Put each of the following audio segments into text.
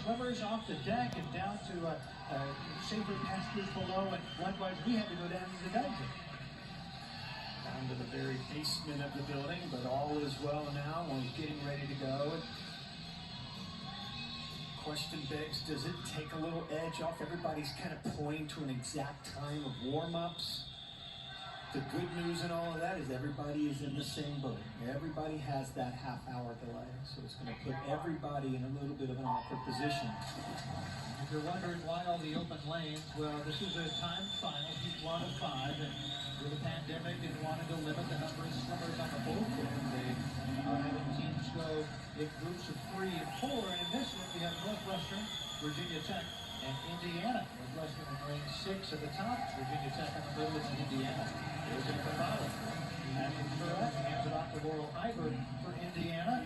swimmers off the deck and down to safer pastures below, and likewise we had to go down to the dungeon. Down to the very basement of the building, but all is well now. We're getting ready to go. Question begs, does it take a little edge off? Everybody's kind of pointing to an exact time of warm-ups. The good news in all of that is everybody is in the same boat. Everybody has that half-hour delay, so it's going to put everybody in a little bit of an awkward position. If you're wondering why all the open lanes, well, this is a timed final, heat 1 of 5, and with the pandemic and wanted to limit the number of swimmers on the boat, they are having teams go in groups of 3 and 4, and in this one we have Northwestern, Virginia Tech, and Indiana. Northwestern in lane 6 at the top, Virginia Tech in the middle, and Indiana is in the bottom. Ashton Burrett hands it off to Laurel Hyberg for Indiana.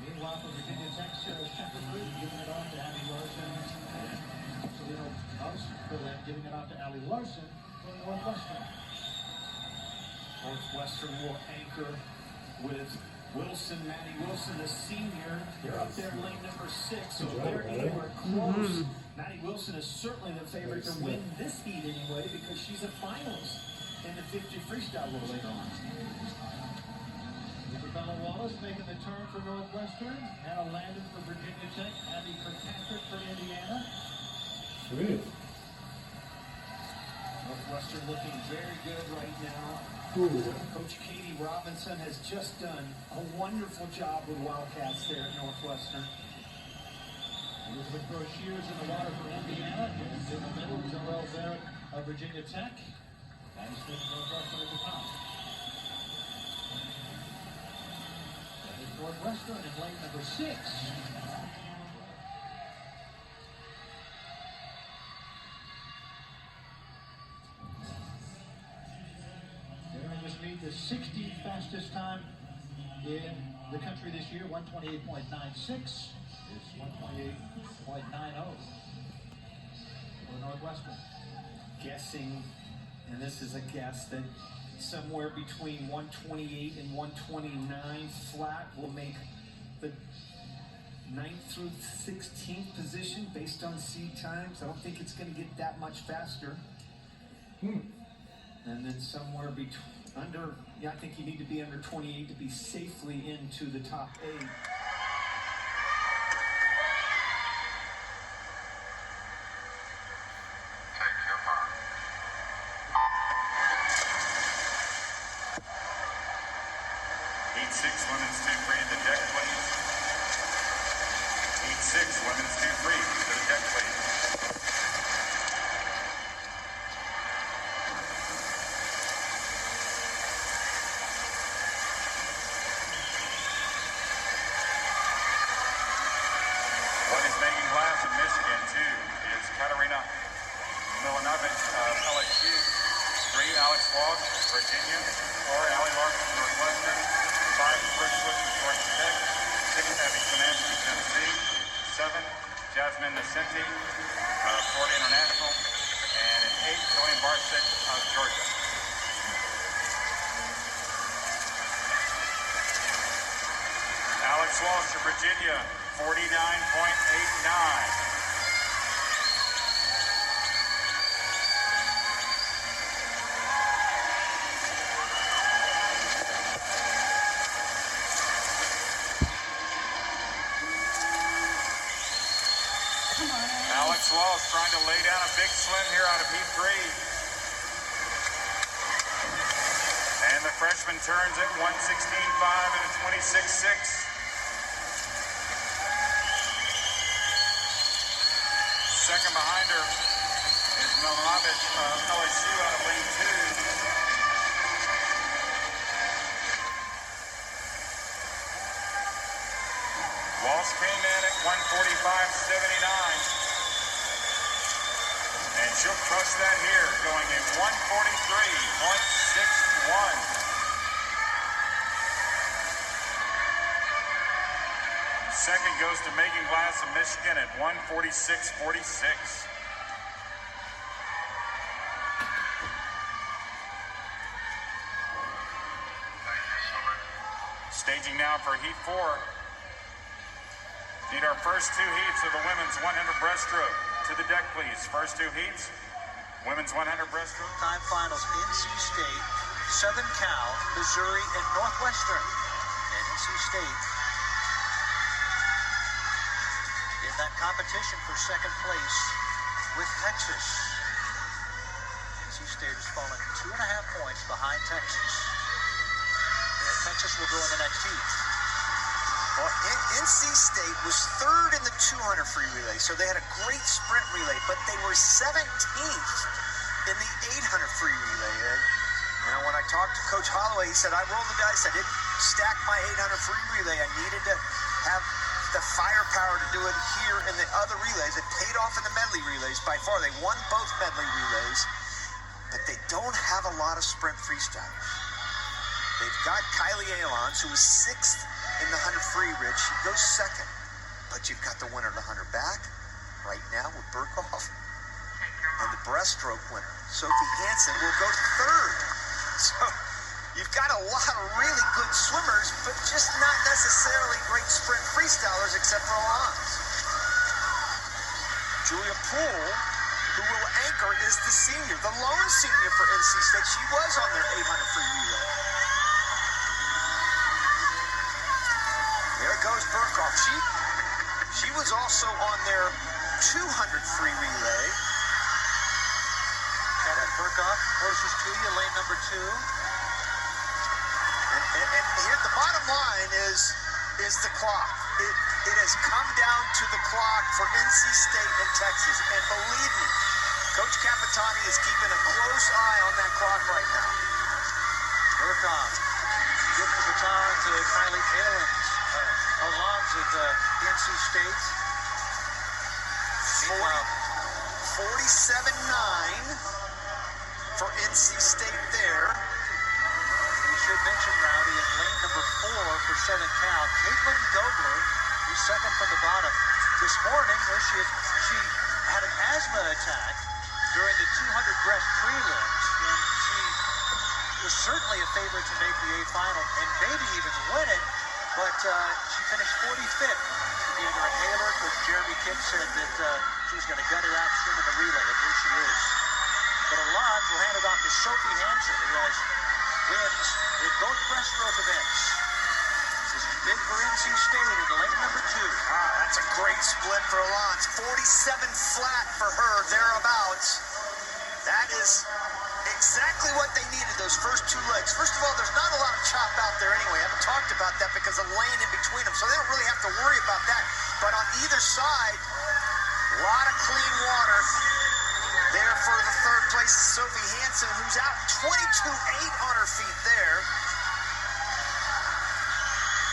Meanwhile, for Virginia Tech, Sarah Shepard giving it off to Abby Larson, and Selena Berlin giving it off to Allie Larson for Northwestern. Northwestern will anchor with Wilson, Maddie Wilson, the senior. They're up there in lane number 6, so they're anywhere close. Maddie Wilson is certainly the favorite to win this heat anyway because she's a finalist in the 50 freestyle a little later on. Isabella Wallace making the turn for Northwestern. Hannah Landon for Virginia Tech. Abby Kirkpatrick for Indiana. Sweet. Northwestern looking very good right now. Ooh. Coach Katie Robinson has just done a wonderful job with Wildcats there at Northwestern. Elizabeth Broshears in the water for Indiana. And in the middle, Joelle Barrett of Virginia Tech. And Northwestern at the top. That is Northwestern in lane number 6. The 16th fastest time in the country this year, 128.96 is 128.90 for Northwestern. Guessing, and this is a guess, that somewhere between 128 and 129 flat will make the 9th through 16th position based on seed times. I don't think it's going to get that much faster. And then somewhere between I think you need to be under 28 to be safely into the top 8. Heat 6, women's 2-3 in the deck, please. Heat 6, women's 2-3 to the deck, please. LSU, 3, Alex Walsh, Virginia, 4, Allie Larson, Northwestern, 5, Brooke Swift, Georgia Tech, 6, Abby Szymanski, Tennessee, 7, Jasmine Nascenti, Florida International, and 8, Jillian Barsick of Georgia. Alex Walsh of Virginia, 49.89. Alex Walsh trying to lay down a big swim here out of Heat 3. And the freshman turns at 1:16.5 and a 26.6. Second behind her is Milovich of LSU out of lane 2. Walsh came in at 1:45.79. And she'll crush that here, going in 1:43.61. Second goes to Megan Glass of Michigan at 1:46.46. Staging now for Heat 4. Need our first two heats of the women's 100 breaststroke. To the deck, please. First two heats. Women's 100 breaststroke. Time finals, NC State, Southern Cal, Missouri, and Northwestern. And NC State in that competition for second place with Texas. NC State has fallen 2.5 points behind Texas. And Texas will go in the next heat. Well, NC State was third in the 200 free relay, so they had a great sprint relay, but they were 17th in the 800 free relay. When I talked to Coach Holloway, he said, I rolled the dice. I didn't stack my 800 free relay. I needed to have the firepower to do it here in the other relays. It paid off in the medley relays by far. They won both medley relays, but they don't have a lot of sprint freestylers. They've got Kylie Alons, who was 6th in the 100 free, Rich. She goes second. But you've got the winner of the 100 back right now with Burkhoff. And the breaststroke winner, Sophie Hansen, will go third. So you've got a lot of really good swimmers, but just not necessarily great sprint freestylers except for Alons. Julia Poole, who will anchor, is the senior, the lone senior for NC State. She was on their 800 free relay. There goes Burkhoff. She was also on their 200 free relay. Kevin Burkhoff, closest to you, lane number 2. And here, the bottom line is the clock. It has come down to the clock for NC State and Texas. And believe me, Coach Capitani is keeping a close eye on that clock right now. Burkhoff gives the baton to Kylie Alons. Alons of NC State. Meanwhile, 47.9 for NC State there. We should mention, Rowdy, in lane number 4 for Southern Cal, Caitlin Gobler, who's second from the bottom. This morning, she had an asthma attack during the 200 breast prelims, and she was certainly a favorite to make the A final and maybe even win it. But she finished 45th. She needed her inhaler. Coach Jeremy Kipp said that she was going to gut her out soon in the relay, and here she is. But Alons will hand it off to Sophie Hansen, who has wins in both breaststroke events. This is big for NC State in lane number 2. That's a great split for Alons. 47 flat for her, thereabouts. That is exactly what they needed, those first 2 legs. First of all, there's not a lot of chop out there anyway. I haven't talked about that because of lane in between them, so they don't really have to worry about that. But on either side, a lot of clean water. There for the third place, Sophie Hansen, who's out 22.8 on her feet there.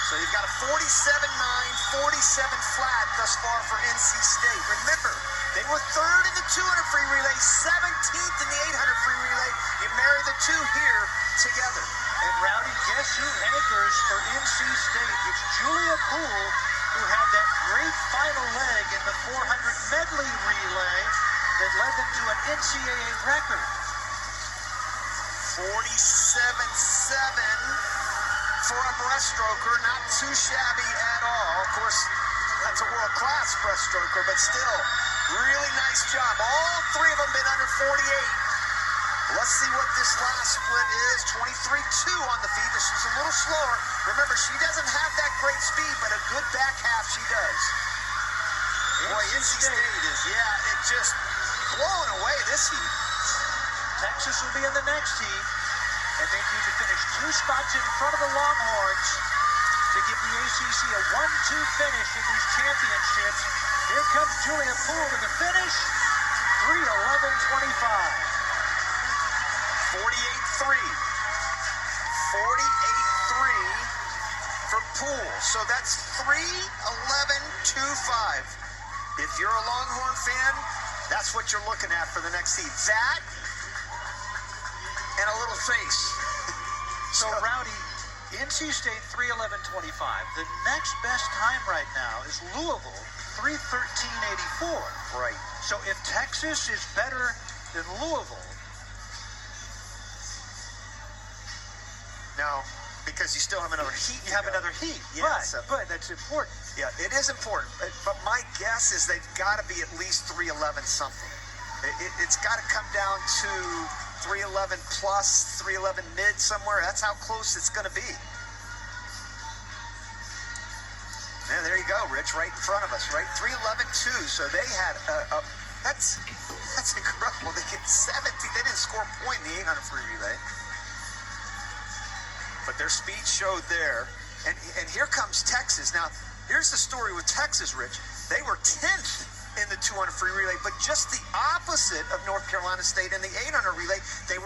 So you've got a 47.9, 47 flat thus far for NC State. Remember, they were third in the 200 free relay, 17th in the 800 free relay. You marry the two here together. And Rowdy, guess who anchors for NC State? It's Julia Poole, who had that great final leg in the 400 medley relay that led them to an NCAA record. 47.7 for a breaststroker, not too shabby at all. Of course, that's a world-class breaststroker, but still, really nice job. All 3 of them been under 48. Let's see what this last split is. 23.2 on the feet. This is a little slower. Remember, she doesn't have that great speed, but a good back half she does. Boy, NC State is, it just blowing away this heat. Texas will be in the next heat, and they need to finish 2 spots in front of the Longhorns to give the ACC a 1-2 finish in these championships. Here comes Julia Poole to the finish. 3:11:25. 48.3. 48.3 for Poole. So that's 3:11:25. If you're a Longhorn fan, that's what you're looking at for the next heat. That and a little face. So, Rowdy, NC State 3:11:25. The next best time right now is Louisville, 3:13:84. Right. So if Texas is better than Louisville. No, because you still have another heat. You have another heat, Yeah, but that's important. Yeah, it is important, but my guess is they've got to be at least 311 something. It's got to come down to 311 plus, 311 mid somewhere. That's how close it's going to be. Yeah, there you go, Rich, right in front of us, right? 311-2. So they had that's incredible. They get 17. They didn't score a point in the 800 free relay, but their speed showed there. And here comes Texas. Now, here's the story with Texas, Rich. They were 10th in the 200 free relay, but just the opposite of North Carolina State in the 800 relay. They were